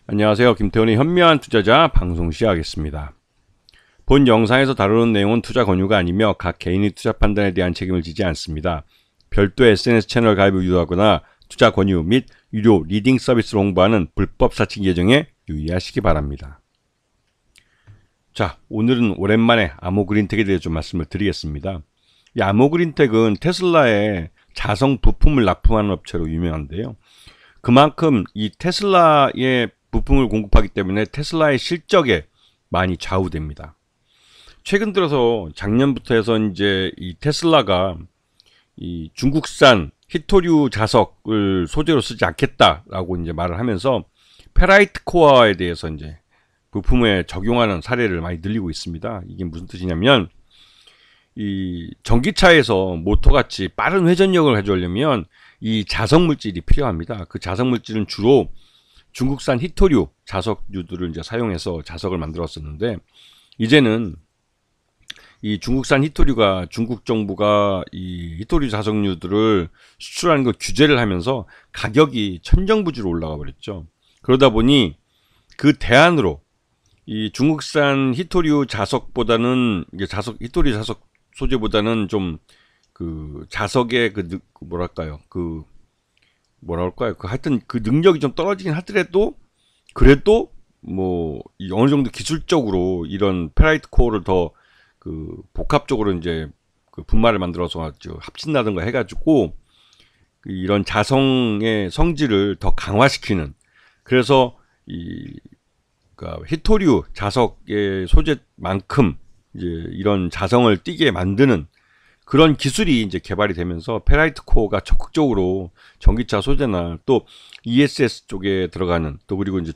안녕하세요. 김태훈의 현명한 투자자 방송 시작하겠습니다. 본 영상에서 다루는 내용은 투자 권유가 아니며 각 개인의 투자 판단에 대한 책임을 지지 않습니다. 별도 SNS 채널 가입을 유도하거나 투자 권유 및 유료 리딩 서비스를 홍보하는 불법 사칭 계정에 유의하시기 바랍니다. 자, 오늘은 오랜만에 아모그린텍에 대해 좀 말씀을 드리겠습니다. 이 아모그린텍은 테슬라의 자성 부품을 납품하는 업체로 유명한데요. 그만큼 이 테슬라의 부품을 공급하기 때문에 테슬라의 실적에 많이 좌우됩니다. 최근 들어서 작년부터 해서 이제 이 테슬라가 이 중국산 히토류 자석을 소재로 쓰지 않겠다라고 이제 말을 하면서 페라이트 코어에 대해서 이제 부품에 적용하는 사례를 많이 늘리고 있습니다. 이게 무슨 뜻이냐면 이 전기차에서 모터같이 빠른 회전력을 가져오려면 이 자석 물질이 필요합니다. 그 자석 물질은 주로 중국산 히토류 자석류들을 이제 사용해서 자석을 만들었었는데, 이제는 이 중국산 히토류가 중국 정부가 이 히토류 자석류들을 수출하는 걸 규제를 하면서 가격이 천정부지로 올라가 버렸죠. 그러다 보니 그 대안으로 이 중국산 히토류 자석보다는 이게 히토류 자석 소재보다는 좀 그 자석의 하여튼 그 능력이 좀 떨어지긴 하더라도 그래도 뭐 어느 정도 기술적으로 이런 페라이트 코어를 더 그 복합적으로 이제 그 분말을 만들어서 합친다든가 해가지고 이런 자성의 성질을 더 강화시키는, 그래서 그러니까 히토류 자석의 소재만큼 이제 이런 자성을 띠게 만드는 그런 기술이 이제 개발이 되면서 페라이트 코어가 적극적으로 전기차 소재나 또 ESS 쪽에 들어가는, 또 그리고 이제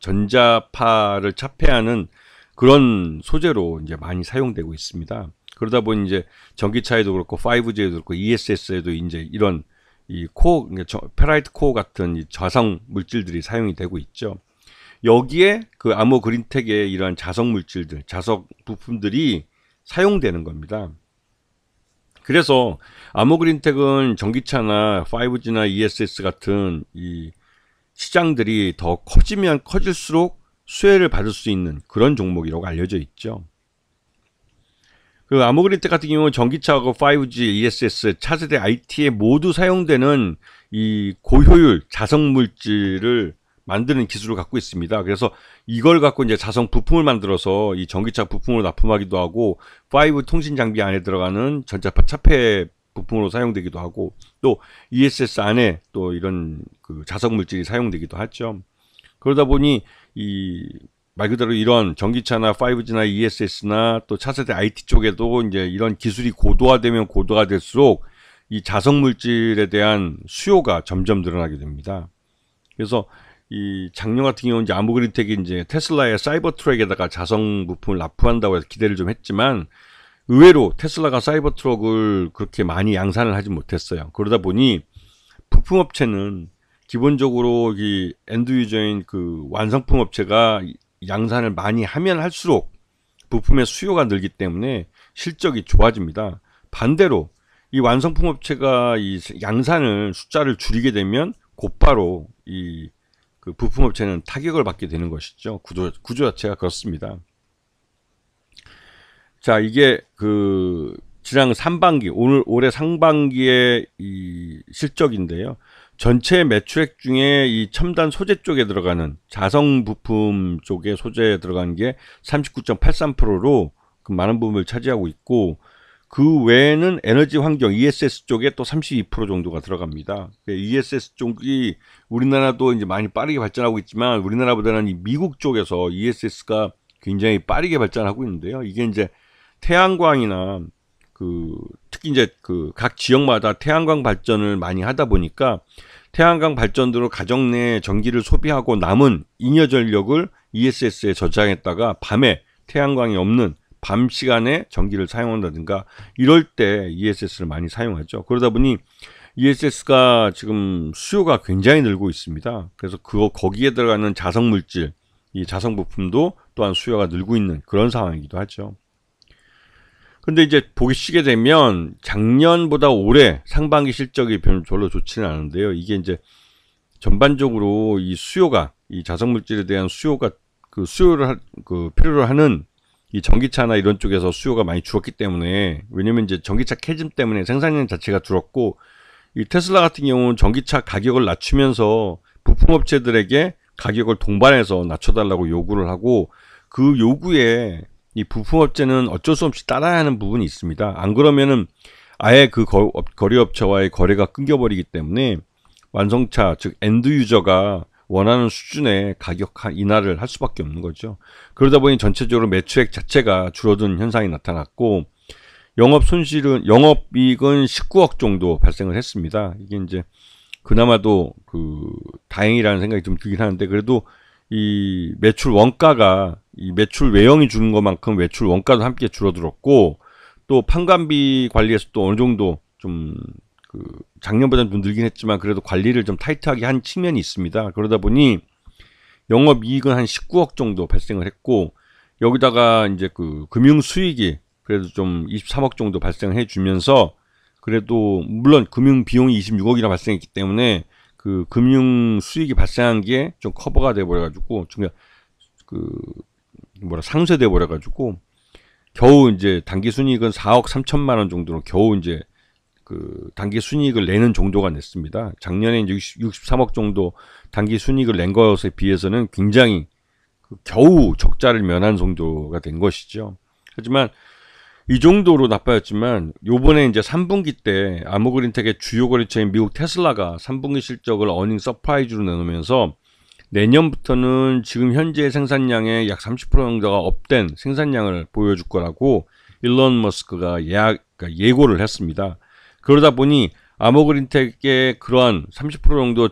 전자파를 차폐하는 그런 소재로 이제 많이 사용되고 있습니다. 그러다 보니 이제 전기차에도 그렇고 5G에도 그렇고 ESS에도 이제 이런 이 코어, 페라이트 코어 같은 이 자성 물질들이 사용이 되고 있죠. 여기에 그 아모그린텍의 이러한 자석 물질들, 자석 부품들이 사용되는 겁니다. 그래서 아모그린텍은 전기차나 5G나 ESS 같은 이 시장들이 더 커지면 커질수록 수혜를 받을 수 있는 그런 종목이라고 알려져 있죠. 그 아모그린텍 같은 경우는 전기차하고 5G, ESS, 차세대 IT에 모두 사용되는 이 고효율 자성 물질을 만드는 기술을 갖고 있습니다. 그래서 이걸 갖고 이제 자성 부품을 만들어서 이 전기차 부품으로 납품하기도 하고, 5 통신 장비 안에 들어가는 전자파 차폐 부품으로 사용되기도 하고, 또 ESS 안에 또 이런 그 자석 물질이 사용되기도 하죠. 그러다 보니 말 그대로 이런 전기차나 5G나 ESS나 또 차세대 IT 쪽에도 이제 이런 기술이 고도화되면 고도화될수록 이 자석 물질에 대한 수요가 점점 늘어나게 됩니다. 그래서 이 작년 같은 경우는 이제 아모그린텍이 이제 테슬라의 사이버트럭에다가 자성 부품을 납품한다고 해서 기대를 좀 했지만, 의외로 테슬라가 사이버트럭을 그렇게 많이 양산을 하지 못했어요. 그러다 보니 부품업체는 기본적으로 이 엔드 유저인 그 완성품 업체가 양산을 많이 하면 할수록 부품의 수요가 늘기 때문에 실적이 좋아집니다. 반대로 이 완성품 업체가 이 양산을 숫자를 줄이게 되면 곧바로 그 부품업체는 타격을 받게 되는 것이죠. 구조 자체가 그렇습니다. 자, 이게 그 지난 상반기, 올해 상반기의 이 실적인데요. 전체 매출액 중에 이 첨단 소재 쪽에 들어가는 자성 부품 쪽에 소재에 들어가는 게 39.83%로 그 많은 부분을 차지하고 있고, 그 외에는 에너지 환경 ESS 쪽에 또 32% 정도가 들어갑니다. ESS 쪽이 우리나라도 이제 많이 빠르게 발전하고 있지만, 우리나라보다는 이 미국 쪽에서 ESS가 굉장히 빠르게 발전하고 있는데요. 이게 이제 태양광이나 특히 이제 각 지역마다 태양광 발전을 많이 하다 보니까 태양광 발전으로 가정 내 전기를 소비하고 남은 잉여 전력을 ESS에 저장했다가 밤에 태양광이 없는 밤 시간에 전기를 사용한다든가 이럴 때 ESS를 많이 사용하죠. 그러다 보니 ESS가 지금 수요가 굉장히 늘고 있습니다. 그래서 거기에 들어가는 자석 물질, 이 자석 부품도 또한 수요가 늘고 있는 그런 상황이기도 하죠. 근데 이제 보시게 되면 작년보다 올해 상반기 실적이 별로 좋지는 않은데요. 이게 이제 전반적으로 이 수요가 이 자석 물질에 대한 수요가 필요로 하는 이 전기차나 이런 쪽에서 수요가 많이 줄었기 때문에, 왜냐면 이제 전기차 캐즘 때문에 생산량 자체가 줄었고, 이 테슬라 같은 경우는 전기차 가격을 낮추면서 부품업체들에게 가격을 동반해서 낮춰달라고 요구를 하고, 그 요구에 이 부품업체는 어쩔 수 없이 따라야 하는 부분이 있습니다. 안 그러면은 아예 그 거래업체와의 거래가 끊겨버리기 때문에 완성차, 즉 엔드 유저가 원하는 수준의 가격 인하를 할 수밖에 없는 거죠. 그러다 보니 전체적으로 매출액 자체가 줄어든 현상이 나타났고, 영업이익은 19억 정도 발생을 했습니다. 이게 이제 그나마도 다행이라는 생각이 좀 들긴 하는데, 그래도 이 매출 원가가, 이 매출 외형이 주는 것만큼 매출 원가도 함께 줄어들었고, 또 판관비 관리에서 또 어느 정도 좀 작년보다는 좀 늘긴 했지만 그래도 관리를 좀 타이트하게 한 측면이 있습니다. 그러다 보니 영업이익은 한 19억 정도 발생을 했고, 여기다가 이제 금융 수익이 그래도 좀 23억 정도 발생을 해주면서, 그래도 물론 금융 비용이 26억이나 발생했기 때문에 그 금융 수익이 발생한 게 좀 커버가 돼 버려가지고, 상쇄돼 버려가지고 겨우 이제 단기 순이익은 4억 3천만 원 정도로 겨우 이제 단기 순이익을 내는 정도가 냈습니다. 작년에 이제 63억 정도 단기 순이익을 낸 것에 비해서는 굉장히 겨우 적자를 면한 정도가 된 것이죠. 하지만 이 정도로 나빠졌지만, 요번에 이제 3분기 때 아모그린텍의 주요 거래처인 미국 테슬라가 3분기 실적을 어닝 서프라이즈로 내놓으면서 내년부터는 지금 현재 생산량의 약 30% 정도가 업된 생산량을 보여줄 거라고 일론 머스크가 예고를 했습니다. 그러다 보니 아모그린텍의 그러한 30% 정도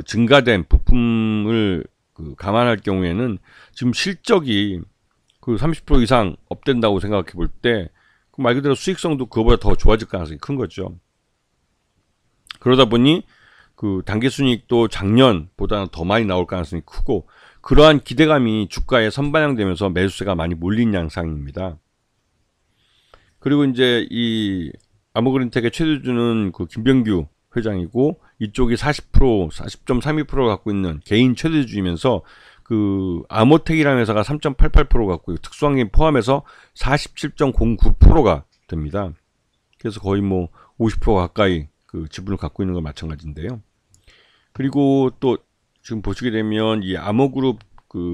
증가된 부품을 감안할 경우에는 지금 실적이 30% 이상 업된다고 생각해 볼 때 말 그대로 수익성도 그거보다 더 좋아질 가능성이 큰 거죠. 그러다 보니 단기순이익도 작년보다는 더 많이 나올 가능성이 크고, 그러한 기대감이 주가에 선반영되면서 매수세가 많이 몰린 양상입니다. 그리고 이제 이 아모그린텍의 최대주는 김병규 회장이고, 이쪽이 40.32%를 갖고 있는 개인 최대주이면서 아모텍이라는 회사가 3.88% 갖고 특수한 게 포함해서 47.09%가 됩니다. 그래서 거의 50% 가까이 지분을 갖고 있는 건 마찬가지인데요. 그리고 또 지금 보시게 되면 이 아모그룹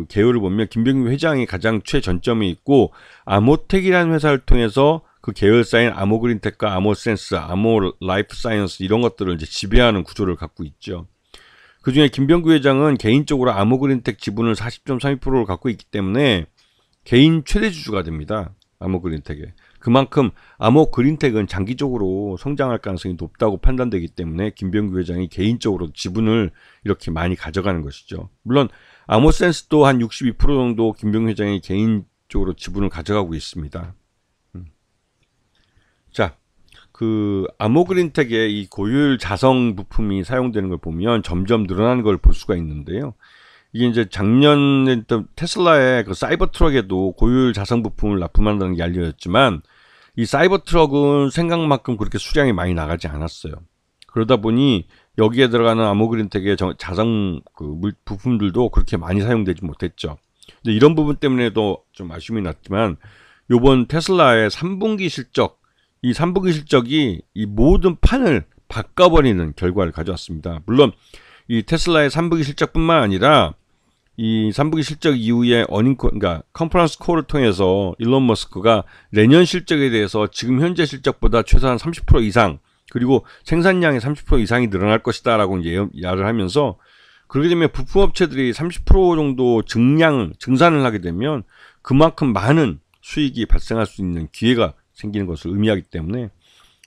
계열을 보면 김병규 회장이 가장 최전점이 있고, 아모텍이라는 회사를 통해서 그 계열사인 아모그린텍과 아모센스, 아모라이프사이언스 이런 것들을 이제 지배하는 구조를 갖고 있죠. 그 중에 김병규 회장은 개인적으로 아모그린텍 지분을 40.32%를 갖고 있기 때문에 개인 최대주주가 됩니다. 아모그린텍에. 그만큼 아모그린텍은 장기적으로 성장할 가능성이 높다고 판단되기 때문에 김병규 회장이 개인적으로 지분을 이렇게 많이 가져가는 것이죠. 물론 아모센스도 한 62% 정도 김병규 회장이 개인적으로 지분을 가져가고 있습니다. 자, 아모그린텍의 이 고효율 자성 부품이 사용되는 걸 보면 점점 늘어나는 걸 볼 수가 있는데요. 이게 이제 작년에 테슬라의 사이버 트럭에도 고효율 자성 부품을 납품한다는 게 알려졌지만, 이 사이버 트럭은 생각만큼 그렇게 수량이 많이 나가지 않았어요. 그러다 보니 여기에 들어가는 아모그린텍의 자성 부품들도 그렇게 많이 사용되지 못했죠. 근데 이런 부분 때문에도 좀 아쉬움이 났지만, 요번 테슬라의 3분기 실적, 이 3분기 실적이 이 모든 판을 바꿔버리는 결과를 가져왔습니다. 물론 이 테슬라의 3분기 실적뿐만 아니라 이 3분기 실적 이후에 그러니까 컨퍼런스 콜을 통해서 일론 머스크가 내년 실적에 대해서 지금 현재 실적보다 최소한 30% 이상, 그리고 생산량이 30% 이상이 늘어날 것이다 라고 이제 예언을 하면서, 그렇게 되면 부품업체들이 30% 정도 증산을 하게 되면 그만큼 많은 수익이 발생할 수 있는 기회가 생기는 것을 의미하기 때문에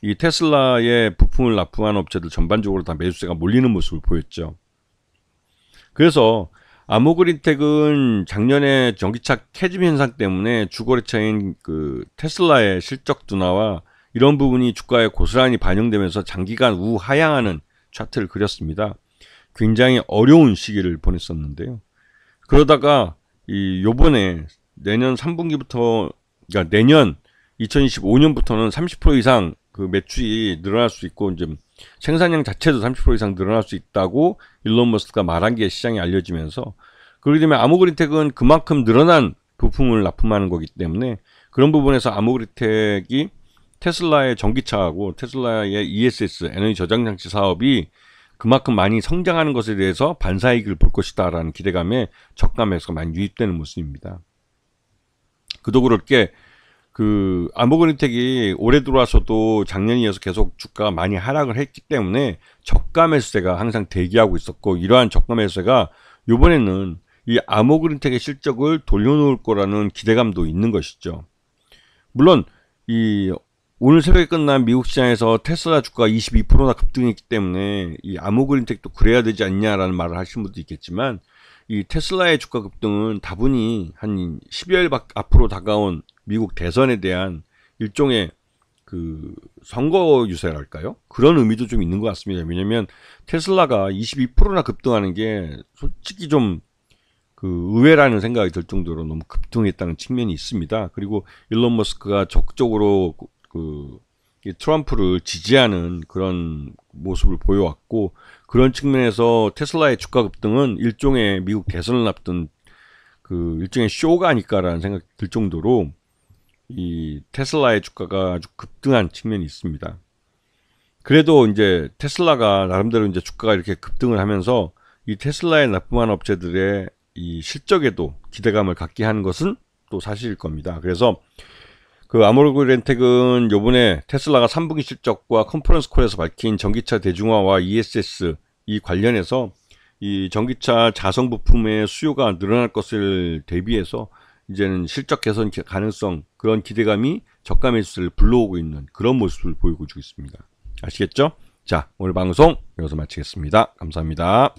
이 테슬라의 부품을 납품하는 업체들 전반적으로 다 매수세가 몰리는 모습을 보였죠. 그래서 아모그린텍은 작년에 전기차 캐즘 현상 때문에 주거래처인 테슬라의 실적 둔화와 이런 부분이 주가에 고스란히 반영되면서 장기간 우하향하는 차트를 그렸습니다. 굉장히 어려운 시기를 보냈었는데요. 그러다가 요번에 내년 3분기부터, 그러니까 내년 2025년부터는 30% 이상 매출이 늘어날 수 있고, 이제 생산량 자체도 30% 이상 늘어날 수 있다고 일론 머스크가 말한 게 시장에 알려지면서 그렇게 되면 아모그린텍은 그만큼 늘어난 부품을 납품하는 거기 때문에 그런 부분에서 아모그린텍이 테슬라의 전기차하고 테슬라의 ESS 에너지 저장 장치 사업이 그만큼 많이 성장하는 것에 대해서 반사이익을 볼 것이다라는 기대감에 저가 매수가 많이 유입되는 모습입니다. 그도 그럴 게 그 아모그린텍이 올해 들어와서도 작년에 이어서 계속 주가가 많이 하락을 했기 때문에 저가 매수세가 항상 대기하고 있었고, 이러한 저가 매수세가 이번에는 이 아모그린텍의 실적을 돌려놓을 거라는 기대감도 있는 것이죠. 물론 이 오늘 새벽에 끝난 미국 시장에서 테슬라 주가가 22%나 급등했기 때문에 이 아모그린텍도 그래야 되지 않냐라는 말을 하시는 분도 있겠지만, 이 테슬라의 주가 급등은 다분히 한 12월 앞으로 다가온 미국 대선에 대한 일종의 그 선거 유세랄까요? 그런 의미도 좀 있는 것 같습니다. 왜냐면 테슬라가 22%나 급등하는 게 솔직히 좀 그 의외라는 생각이 들 정도로 너무 급등했다는 측면이 있습니다. 그리고 일론 머스크가 적극적으로 이 트럼프를 지지하는 그런 모습을 보여왔고, 그런 측면에서 테슬라의 주가 급등은 일종의 미국 대선을 앞둔 그 일종의 쇼가 아닐까라는 생각이 들 정도로 이 테슬라의 주가가 아주 급등한 측면이 있습니다. 그래도 이제 테슬라가 나름대로 이제 주가가 이렇게 급등을 하면서 이 테슬라에 납품한 업체들의 이 실적에도 기대감을 갖게 하는 것은 또 사실일 겁니다. 그래서 그 아모그린텍은 요번에 테슬라가 3분기 실적과 컨퍼런스 콜에서 밝힌 전기차 대중화와 ESS 이 관련해서 이 전기차 자성 부품의 수요가 늘어날 것을 대비해서 이제는 실적 개선 가능성, 그런 기대감이 저가 매수세를 불러오고 있는 그런 모습을 보이고 있습니다. 아시겠죠? 자, 오늘 방송 여기서 마치겠습니다. 감사합니다.